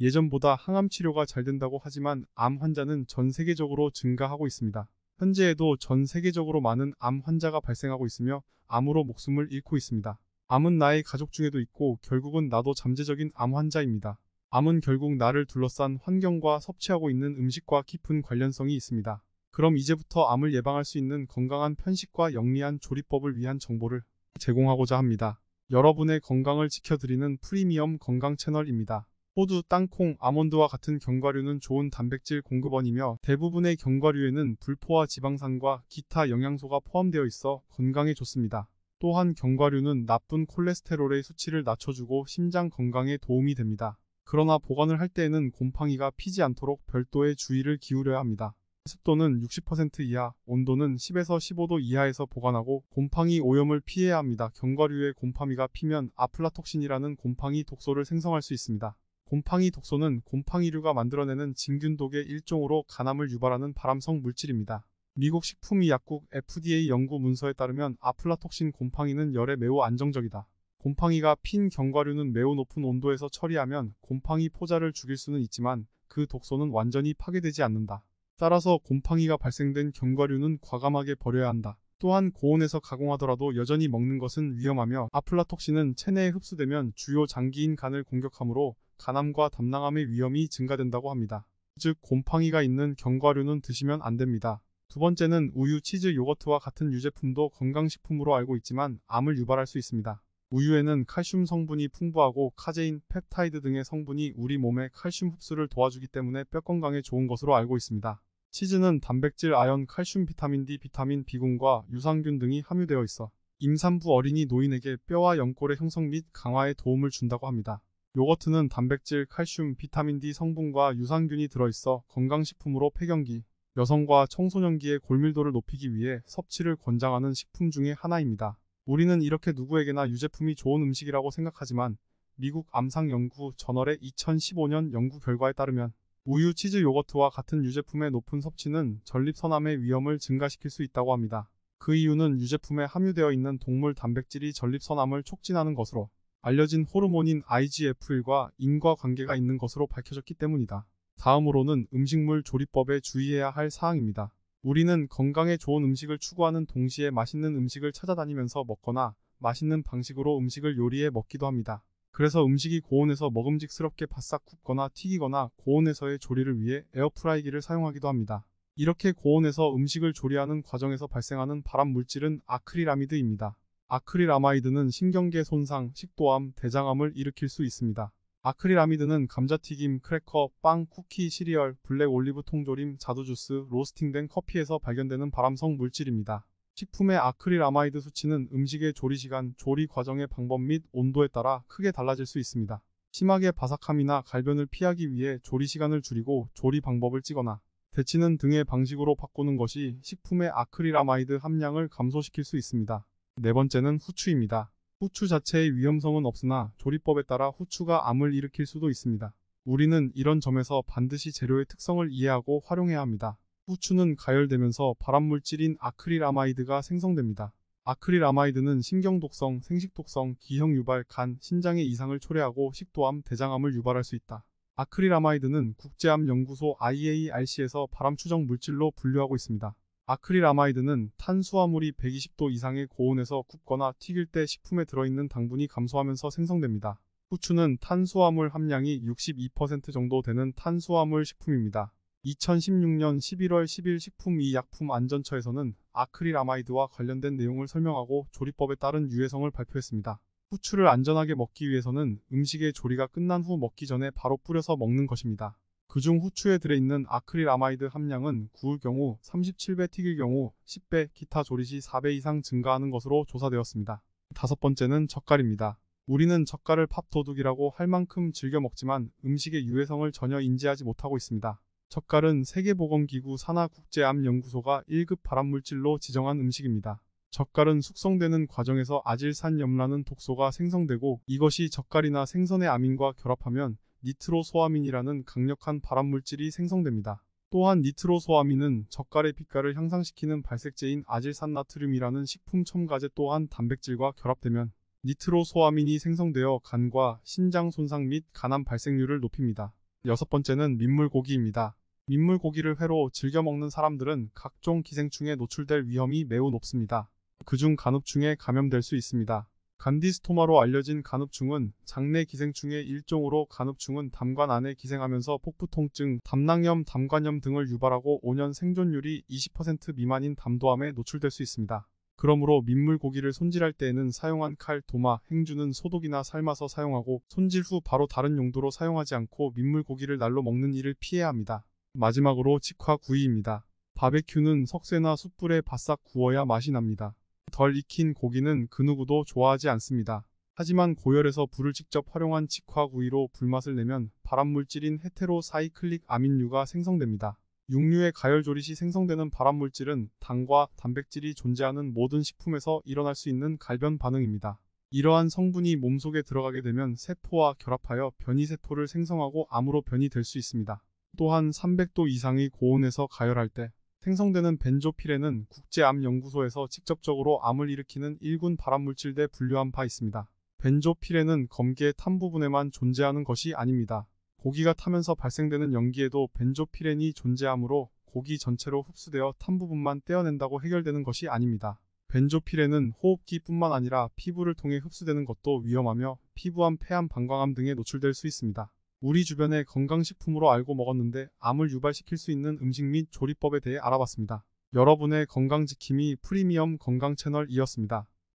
예전보다 항암 치료가 잘 된다고 하지만 암 환자는 전 세계적으로 증가하고 있습니다. 현재에도 전 세계적으로 많은 암 환자가 발생하고 있으며 암으로 목숨을 잃고 있습니다. 암은 나의 가족 중에도 있고 결국은 나도 잠재적인 암 환자입니다. 암은 결국 나를 둘러싼 환경과 섭취하고 있는 음식과 깊은 관련성이 있습니다. 그럼 이제부터 암을 예방할 수 있는 건강한 편식과 영리한 조리법을 위한 정보를 제공하고자 합니다. 여러분의 건강을 지켜드리는 프리미엄 건강 채널입니다. 호두, 땅콩, 아몬드와 같은 견과류는 좋은 단백질 공급원이며 대부분의 견과류에는 불포화 지방산과 기타 영양소가 포함되어 있어 건강에 좋습니다. 또한 견과류는 나쁜 콜레스테롤의 수치를 낮춰주고 심장 건강에 도움이 됩니다. 그러나 보관을 할 때에는 곰팡이가 피지 않도록 별도의 주의를 기울여야 합니다. 습도는 60% 이하, 온도는 10에서 15도 이하에서 보관하고 곰팡이 오염을 피해야 합니다. 견과류에 곰팡이가 피면 아플라톡신이라는 곰팡이 독소를 생성할 수 있습니다. 곰팡이 독소는 곰팡이류가 만들어내는 진균독의 일종으로 간암을 유발하는 발암성 물질입니다. 미국 식품의약국 FDA 연구 문서에 따르면 아플라톡신 곰팡이는 열에 매우 안정적이다. 곰팡이가 핀 견과류는 매우 높은 온도에서 처리하면 곰팡이 포자를 죽일 수는 있지만 그 독소는 완전히 파괴되지 않는다. 따라서 곰팡이가 발생된 견과류는 과감하게 버려야 한다. 또한 고온에서 가공하더라도 여전히 먹는 것은 위험하며 아플라톡신은 체내에 흡수되면 주요 장기인 간을 공격하므로 간암과 담낭암의 위험이 증가된다고 합니다. 즉 곰팡이가 있는 견과류는 드시면 안 됩니다. 두 번째는 우유, 치즈, 요거트와 같은 유제품도 건강식품으로 알고 있지만 암을 유발할 수 있습니다. 우유에는 칼슘 성분이 풍부하고 카제인, 펩타이드 등의 성분이 우리 몸의 칼슘 흡수를 도와주기 때문에 뼈 건강에 좋은 것으로 알고 있습니다. 치즈는 단백질, 아연, 칼슘, 비타민 D, 비타민 B군과 유산균 등이 함유되어 있어 임산부 어린이 노인에게 뼈와 연골의 형성 및 강화에 도움을 준다고 합니다. 요거트는 단백질, 칼슘, 비타민 D 성분과 유산균이 들어있어 건강식품으로 폐경기, 여성과 청소년기의 골밀도를 높이기 위해 섭취를 권장하는 식품 중에 하나입니다. 우리는 이렇게 누구에게나 유제품이 좋은 음식이라고 생각하지만 미국 암상연구 저널의 2015년 연구 결과에 따르면 우유, 치즈, 요거트와 같은 유제품의 높은 섭취는 전립선암의 위험을 증가시킬 수 있다고 합니다. 그 이유는 유제품에 함유되어 있는 동물 단백질이 전립선암을 촉진하는 것으로 알려진 호르몬인 IGF-1과 인과관계가 있는 것으로 밝혀졌기 때문이다. 다음으로는 음식물 조리법에 주의해야 할 사항입니다. 우리는 건강에 좋은 음식을 추구하는 동시에 맛있는 음식을 찾아다니면서 먹거나 맛있는 방식으로 음식을 요리해 먹기도 합니다. 그래서 음식이 고온에서 먹음직스럽게 바싹 굽거나 튀기거나 고온에서의 조리를 위해 에어프라이기를 사용하기도 합니다. 이렇게 고온에서 음식을 조리하는 과정에서 발생하는 발암 물질은 아크릴아미드입니다. 아크릴아마이드는 신경계 손상, 식도암, 대장암을 일으킬 수 있습니다. 아크릴아미드는 감자튀김, 크래커, 빵, 쿠키, 시리얼, 블랙 올리브 통조림, 자두주스, 로스팅된 커피에서 발견되는 발암성 물질입니다. 식품의 아크릴아마이드 수치는 음식의 조리시간, 조리 과정의 방법 및 온도에 따라 크게 달라질 수 있습니다. 심하게 바삭함이나 갈변을 피하기 위해 조리시간을 줄이고 조리 방법을 찌거나 데치는 등의 방식으로 바꾸는 것이 식품의 아크릴아마이드 함량을 감소시킬 수 있습니다. 네 번째는 후추입니다. 후추 자체의 위험성은 없으나 조리법에 따라 후추가 암을 일으킬 수도 있습니다. 우리는 이런 점에서 반드시 재료의 특성을 이해하고 활용해야 합니다. 후추는 가열되면서 발암물질인 아크릴아마이드가 생성됩니다. 아크릴아마이드는 신경독성, 생식독성, 기형유발, 간, 신장의 이상을 초래하고 식도암, 대장암을 유발할 수 있다. 아크릴아마이드는 국제암연구소 IARC에서 발암 추정 물질로 분류하고 있습니다. 아크릴아마이드는 탄수화물이 120도 이상의 고온에서 굽거나 튀길 때 식품에 들어있는 당분이 감소하면서 생성됩니다. 후추는 탄수화물 함량이 62% 정도 되는 탄수화물 식품입니다. 2016년 11월 10일 식품의약품안전처에서는 아크릴아마이드와 관련된 내용을 설명하고 조리법에 따른 유해성을 발표했습니다. 후추를 안전하게 먹기 위해서는 음식의 조리가 끝난 후 먹기 전에 바로 뿌려서 먹는 것입니다. 그중 후추에 들어있는 아크릴아마이드 함량은 구울 경우 37배, 튀길 경우 10배, 기타 조리 시 4배 이상 증가하는 것으로 조사되었습니다. 다섯 번째는 젓갈입니다. 우리는 젓갈을 밥도둑이라고 할 만큼 즐겨 먹지만 음식의 유해성을 전혀 인지하지 못하고 있습니다. 젓갈은 세계보건기구 산하국제암연구소가 1급 발암물질로 지정한 음식입니다. 젓갈은 숙성되는 과정에서 아질산염라는 독소가 생성되고 이것이 젓갈이나 생선의 아민과 결합하면 니트로소아민이라는 강력한 발암물질이 생성됩니다. 또한 니트로소아민은 젓갈의 빛깔을 향상시키는 발색제인 아질산나트륨이라는 식품 첨가제 또한 단백질과 결합되면 니트로소아민이 생성되어 간과 신장 손상 및 간암 발생률을 높입니다. 6번째는 민물고기입니다. 민물고기를 회로 즐겨 먹는 사람들은 각종 기생충에 노출될 위험이 매우 높습니다. 그중 간흡충에 감염될 수 있습니다. 간디스토마로 알려진 간흡충은 장내 기생충의 일종으로 간흡충은 담관 안에 기생하면서 폭부 통증, 담낭염, 담관염 등을 유발하고 5년 생존율이 20% 미만인 담도암에 노출될 수 있습니다. 그러므로 민물고기를 손질할 때에는 사용한 칼, 도마, 행주는 소독이나 삶아서 사용하고 손질 후 바로 다른 용도로 사용하지 않고 민물고기를 날로 먹는 일을 피해야 합니다. 마지막으로 직화구이입니다. 바베큐는 석쇠나 숯불에 바싹 구워야 맛이 납니다. 덜 익힌 고기는 그 누구도 좋아하지 않습니다. 하지만 고열에서 불을 직접 활용한 직화구이로 불맛을 내면 발암물질인 헤테로사이클릭 아민류가 생성됩니다. 육류의 가열조리 시 생성되는 발암물질은 당과 단백질이 존재하는 모든 식품에서 일어날 수 있는 갈변 반응입니다. 이러한 성분이 몸속에 들어가게 되면 세포와 결합하여 변이세포를 생성하고 암으로 변이될 수 있습니다. 또한 300도 이상의 고온에서 가열할 때 생성되는 벤조피렌은 국제암연구소에서 직접적으로 암을 일으키는 1군 발암물질대 분류한 바 있습니다. 벤조피렌은 검게 탄 부분에만 존재하는 것이 아닙니다. 고기가 타면서 발생되는 연기에도 벤조피렌이 존재하므로 고기 전체로 흡수되어 탄 부분만 떼어낸다고 해결되는 것이 아닙니다. 벤조피렌은 호흡기뿐만 아니라 피부를 통해 흡수되는 것도 위험하며 피부암, 폐암, 방광암 등에 노출될 수 있습니다. 우리 주변의 건강식품으로 알고 먹었는데 암을 유발시킬 수 있는 음식 및 조리법에 대해 알아봤습니다. 여러분의 건강지킴이 프리미엄 건강 채널이었습니다.